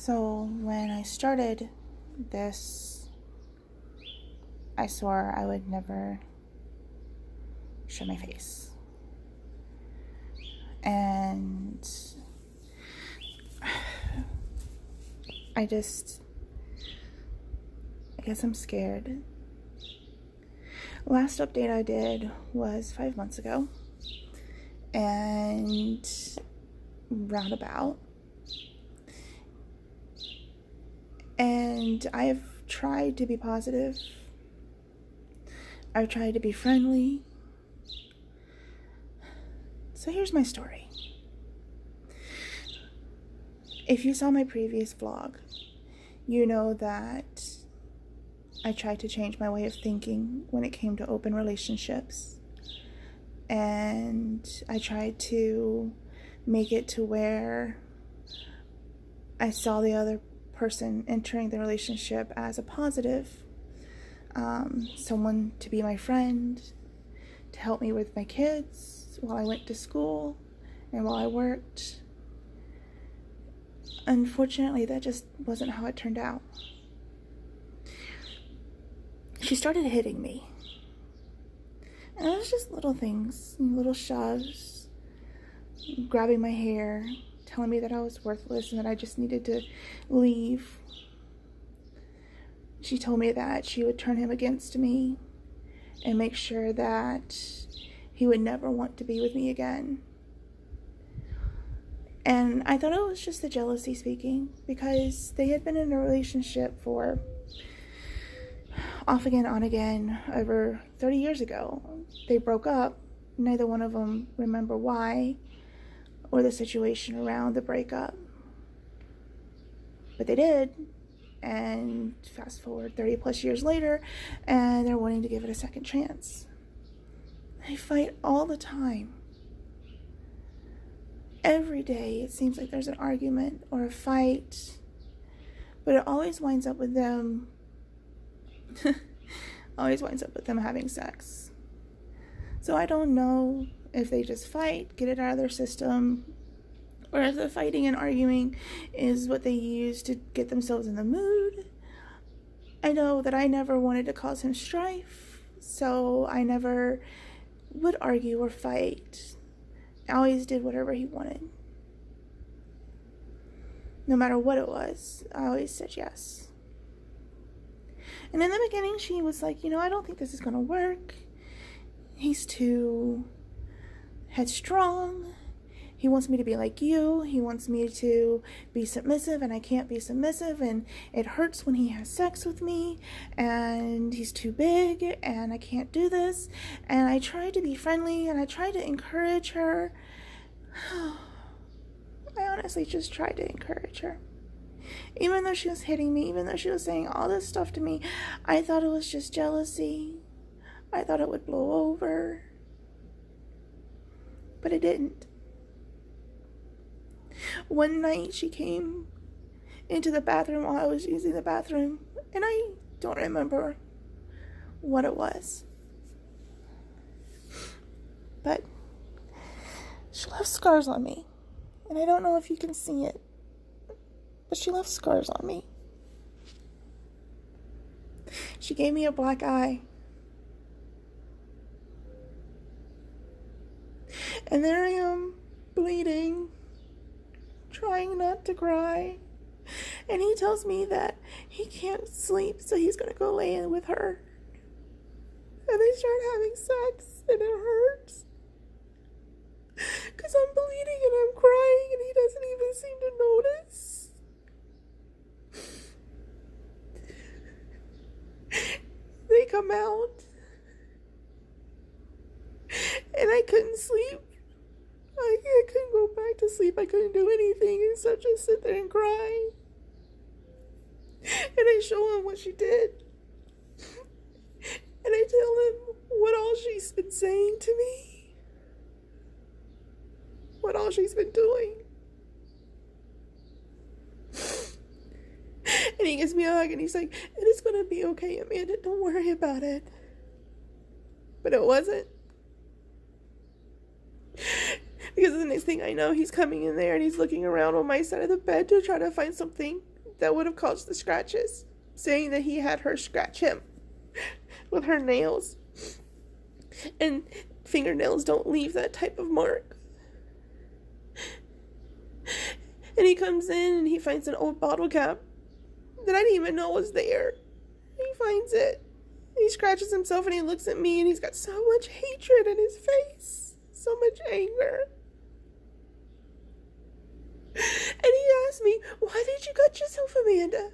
So when I started this, I swore I would never show my face. And I guess I'm scared. Last update I did was 5 months ago, and roundabout. And I've tried to be positive. I've tried to be friendly. So here's my story. If you saw my previous vlog, you know that I tried to change my way of thinking when it came to open relationships. And I tried to make it to where I saw the other person entering the relationship as a positive, someone to be my friend, to help me with my kids while I went to school and while I worked. Unfortunately, that just wasn't how it turned out. She started hitting me. And it was just little things, little shoves, grabbing my hair, telling me that I was worthless and that I just needed to leave. She told me that she would turn him against me and make sure that he would never want to be with me again. And I thought it was just the jealousy speaking, because they had been in a relationship for off again, on again, over 30 years ago. They broke up. Neither one of them remember why or the situation around the breakup. But they did. And fast forward 30 plus years later, and they're wanting to give it a second chance. They fight all the time. Every day it seems like there's an argument or a fight, but it always winds up with them having sex. So I don't know if they just fight, get it out of their system, or if the fighting and arguing is what they use to get themselves in the mood. I know that I never wanted to cause him strife, so I never would argue or fight. I always did whatever he wanted. No matter what it was, I always said yes. And in the beginning, she was like, I don't think this is going to work. He's too headstrong. He wants me to be like you. He wants me to be submissive, and I can't be submissive, and it hurts when he has sex with me, and he's too big, and I can't do this. And I tried to be friendly, and I tried to encourage her. I honestly just tried to encourage her. Even though she was hitting me, even though she was saying all this stuff to me, I thought it was just jealousy. I thought it would blow over. But it didn't. One night she came into the bathroom while I was using the bathroom, and I don't remember what it was. But she left scars on me, and I don't know if you can see it, but she left scars on me. She gave me a black eye. And there I am, bleeding, trying not to cry. And he tells me that he can't sleep, so he's going to go lay in with her. And they start having sex, and it hurts. Because I'm bleeding and I'm crying, and he doesn't even seem to notice. They come out, and I couldn't sleep. I couldn't go back to sleep. I couldn't do anything except just sit there and cry. And I show him what she did. And I tell him what all she's been saying to me. What all she's been doing. And he gives me a hug and he's like, "It is going to be okay, Amanda. Don't worry about it." But it wasn't. Because the next thing I know, he's coming in there and he's looking around on my side of the bed to try to find something that would have caused the scratches, saying that he had her scratch him with her nails. And fingernails don't leave that type of mark. And he comes in and he finds an old bottle cap that I didn't even know was there. He finds it. He scratches himself and he looks at me and he's got so much hatred in his face. So much anger. And he asked me, "Why did you cut yourself, Amanda?"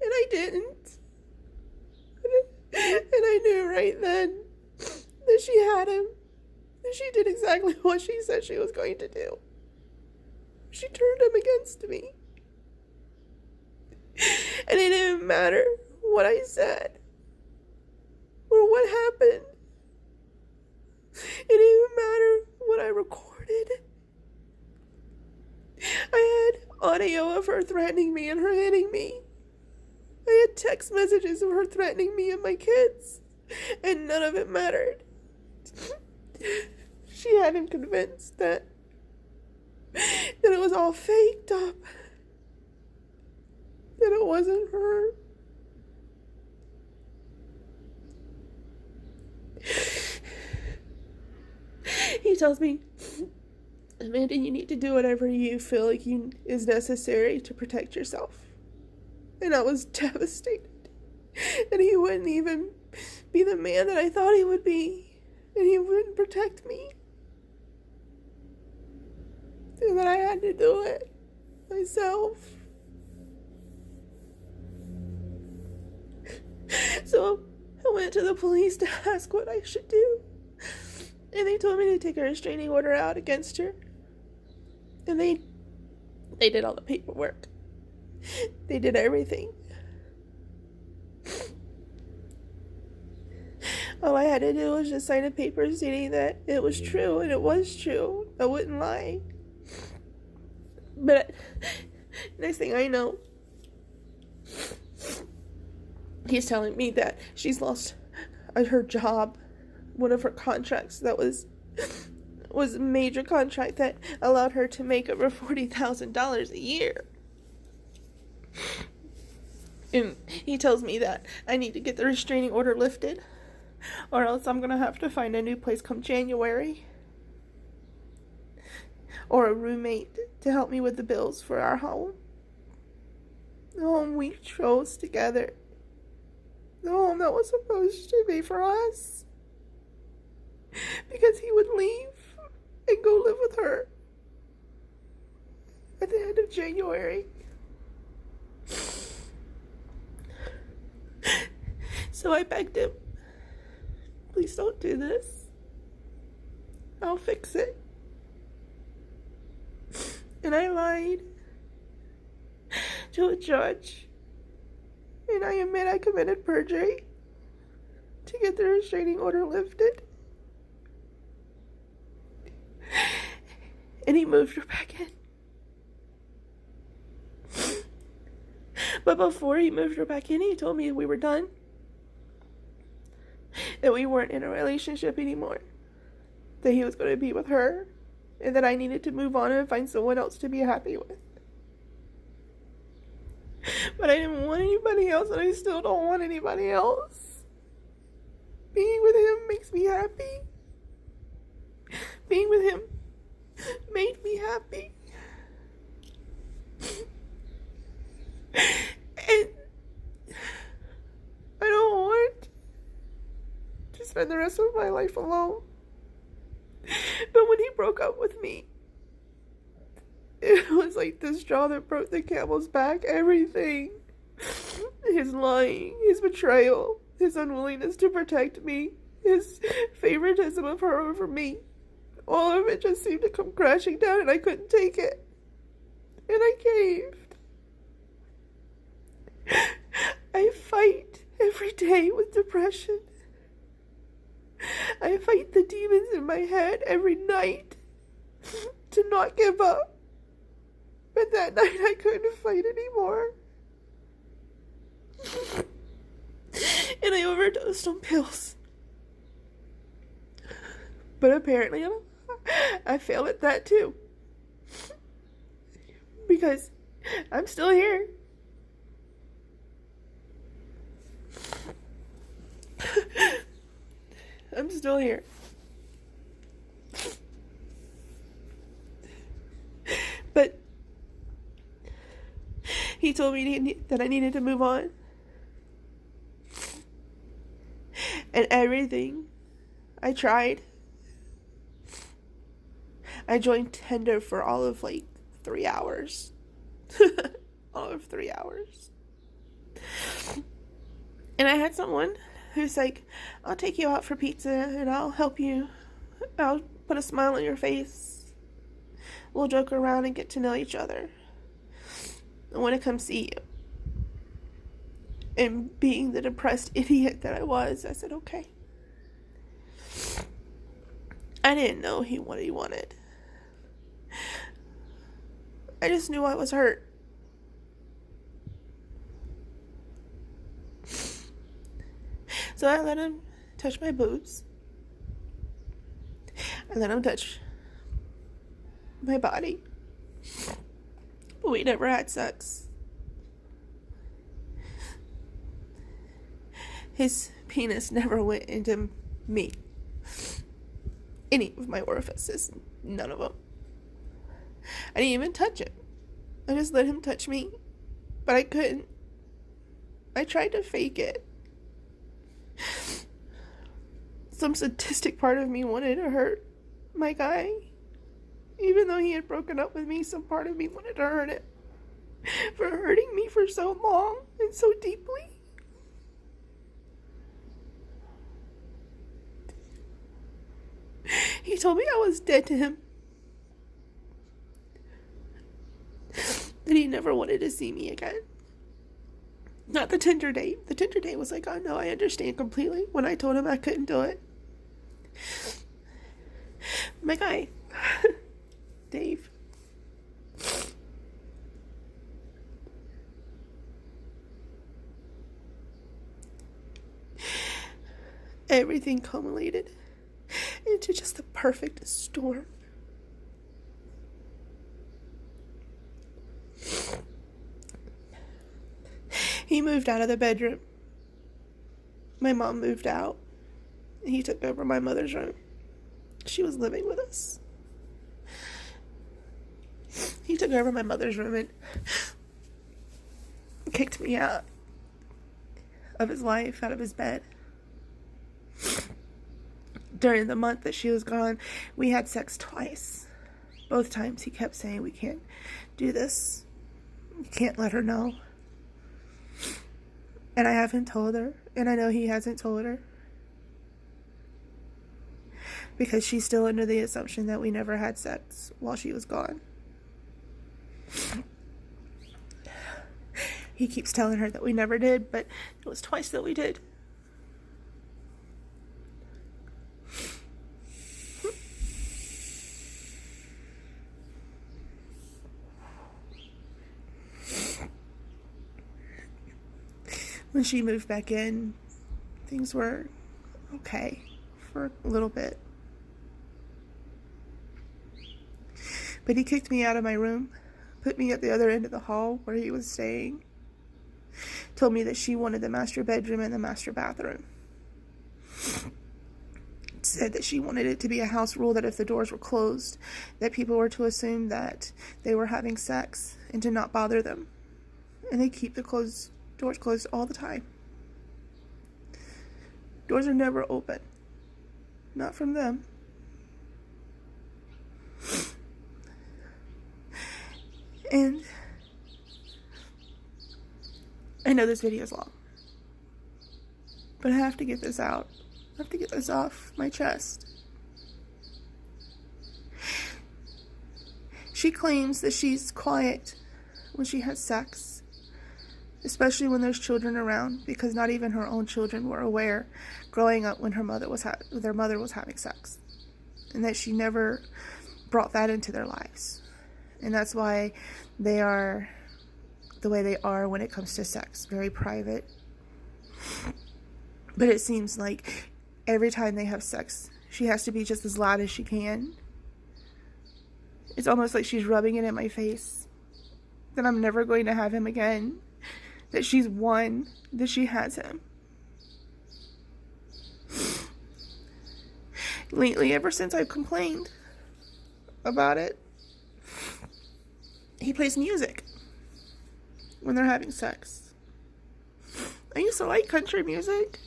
And I didn't. And I knew right then that she had him. And she did exactly what she said she was going to do. She turned him against me. And it didn't matter what I said or what happened. It didn't matter what I recorded. I had audio of her threatening me and her hitting me. I had text messages of her threatening me and my kids, and none of it mattered. She had him convinced that it was all faked up, that it wasn't her. He tells me, "Amanda, you need to do whatever you feel like is necessary to protect yourself." And I was devastated. And he wouldn't even be the man that I thought he would be. And he wouldn't protect me. And that I had to do it myself. So I went to the police to ask what I should do. And they told me to take a restraining order out against her. And they did all the paperwork. They did everything. All I had to do was just sign a paper stating that it was true, and it was true. I wouldn't lie. But next thing I know, he's telling me that she's lost her job, one of her contracts that was a major contract that allowed her to make over $40,000 a year. And he tells me that I need to get the restraining order lifted, or else I'm going to have to find a new place come January, or a roommate to help me with the bills for our home. The home we chose together. The home that was supposed to be for us. Because he would leave and go live with her at the end of January. So I begged him, "Please don't do this. I'll fix it." And I lied to a judge. And I admit I committed perjury to get the restraining order lifted. And he moved her back in. But before he moved her back in, he told me we were done. That we weren't in a relationship anymore. That he was going to be with her. And that I needed to move on and find someone else to be happy with. But I didn't want anybody else, and I still don't want anybody else. Being with him makes me happy. Being with him made me happy. And I don't want to spend the rest of my life alone. But when he broke up with me, it was like the straw that broke the camel's back. Everything. His lying, his betrayal, his unwillingness to protect me, his favoritism of her over me. All of it just seemed to come crashing down, and I couldn't take it. And I caved. I fight every day with depression. I fight the demons in my head every night to not give up. But that night I couldn't fight anymore. And I overdosed on pills. But apparently I failed at that too. Because I'm still here. still here. But he told me that I needed to move on. And everything I tried. I joined Tinder for all of 3 hours. All of 3 hours. And I had someone who's like, I'll take you out for pizza and I'll help you. I'll put a smile on your face. We'll joke around and get to know each other. I want to come see you. And being the depressed idiot that I was, I said, okay. I didn't know what he wanted. I just knew I was hurt. So I let him touch my boobs. I let him touch my body. But we never had sex. His penis never went into me. Any of my orifices. None of them. I didn't even touch him. I just let him touch me. But I couldn't. I tried to fake it. Some sadistic part of me wanted to hurt my guy. Even though he had broken up with me, some part of me wanted to hurt him. For hurting me for so long and so deeply. He told me I was dead to him. That he never wanted to see me again. Not the Tinder date. The Tinder date was like, oh no, I understand completely. When I told him I couldn't do it. My guy, Dave. Everything culminated into just the perfect storm. He moved out of the bedroom. My mom moved out. He took over my mother's room. She was living with us. He took over my mother's room and kicked me out of his life, out of his bed. During the month that she was gone, we had sex twice. Both times he kept saying, we can't do this. You can't let her know. And I haven't told her. And I know he hasn't told her. Because she's still under the assumption that we never had sex while she was gone. He keeps telling her that we never did, but it was twice that we did. When she moved back in, things were okay for a little bit. But he kicked me out of my room, put me at the other end of the hall where he was staying, told me that she wanted the master bedroom and the master bathroom. Said that she wanted it to be a house rule that if the doors were closed, that people were to assume that they were having sex and to not bother them. And they keep the doors closed all the time. Doors are never open. Not from them. And I know this video is long, but I have to get this out. I have to get this off my chest. She claims that she's quiet when she has sex, especially when there's children around, because not even her own children were aware growing up when their mother was having sex, and that she never brought that into their lives. And that's why they are the way they are when it comes to sex. Very private. But it seems like every time they have sex, she has to be just as loud as she can. It's almost like she's rubbing it in my face that I'm never going to have him again. That she's won, that she has him. lately, ever since I've complained about it, he plays music when they're having sex. I used to like country music.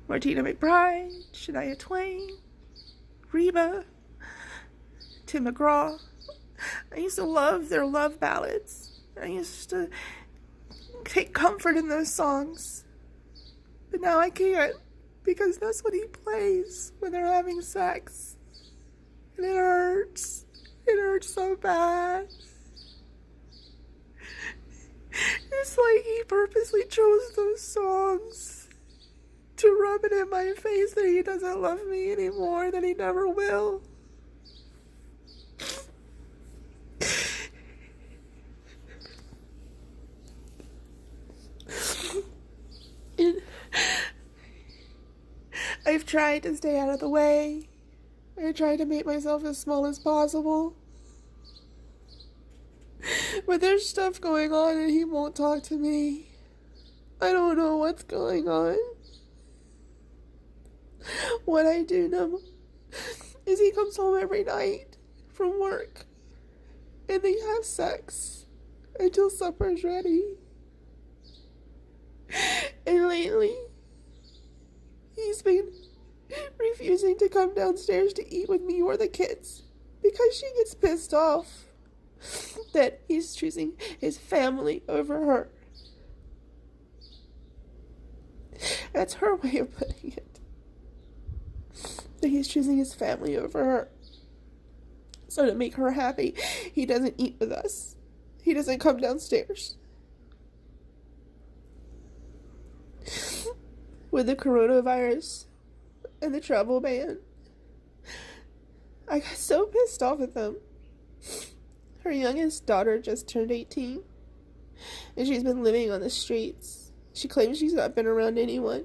Martina McBride, Shania Twain, Reba, Tim McGraw. I used to love their love ballads. I used to take comfort in those songs. But now I can't, because that's what he plays when they're having sex. And it hurts. It hurts so bad. It's like he purposely chose those songs to rub it in my face that he doesn't love me anymore, that he never will. And I've tried to stay out of the way. I tried to make myself as small as possible. But there's stuff going on and he won't talk to me. I don't know what's going on. What I do know is he comes home every night from work and they have sex until supper's ready. And lately, he's been refusing to come downstairs to eat with me or the kids because she gets pissed off that he's choosing his family over her. That's her way of putting it. That he's choosing his family over her. So to make her happy, he doesn't eat with us. He doesn't come downstairs. With the coronavirus and the travel ban, I got so pissed off at them. Her youngest daughter just turned 18, and she's been living on the streets. She claims she's not been around anyone.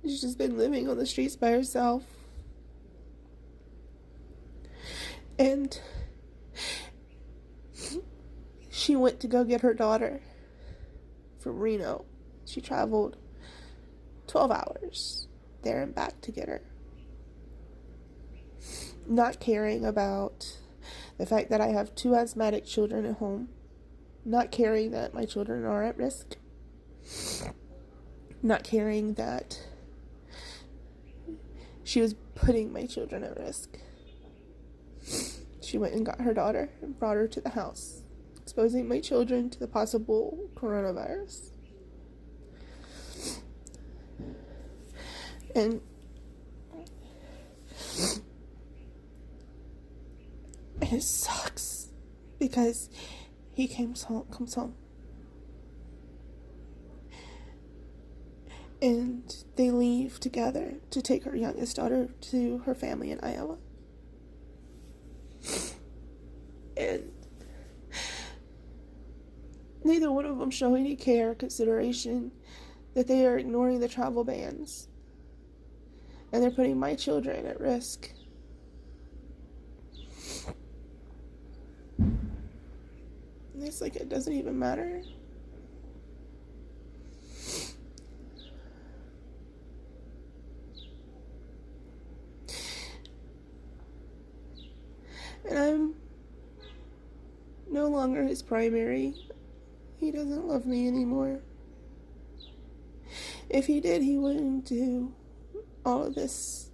She's just been living on the streets by herself. And she went to go get her daughter from Reno. She traveled 12 hours there and back to get her. Not caring about the fact that I have 2 asthmatic children at home. Not caring that my children are at risk. Not caring that she was putting my children at risk. She went and got her daughter and brought her to the house, exposing my children to the possible coronavirus. And it sucks because he comes home. And they leave together to take her youngest daughter to her family in Iowa. And neither one of them show any care or consideration that they are ignoring the travel bans. And they're putting my children at risk. And it's like it doesn't even matter. And I'm no longer his primary. He doesn't love me anymore. If he did, he wouldn't do all of this.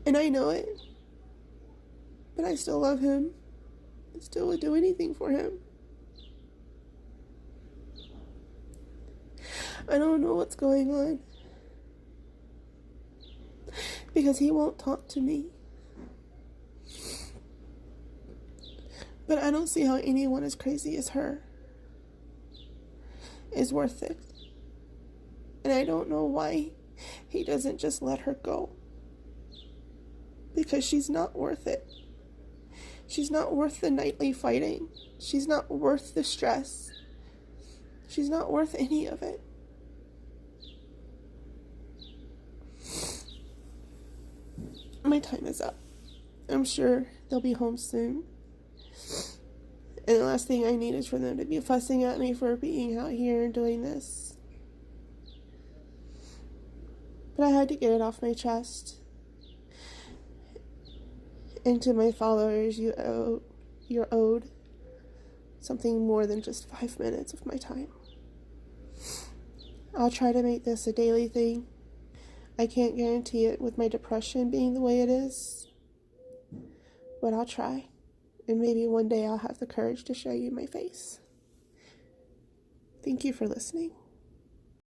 And I know it. But I still love him. I still would do anything for him. I don't know what's going on. Because he won't talk to me. But I don't see how anyone as crazy as her is worth it. And I don't know why he doesn't just let her go. Because she's not worth it. She's not worth the nightly fighting. She's not worth the stress. She's not worth any of it. My time is up. I'm sure they'll be home soon. And the last thing I need is for them to be fussing at me for being out here and doing this. But I had to get it off my chest. And to my followers, you're owed something more than just 5 minutes of my time. I'll try to make this a daily thing. I can't guarantee it with my depression being the way it is, but I'll try. And maybe one day I'll have the courage to show you my face. Thank you for listening.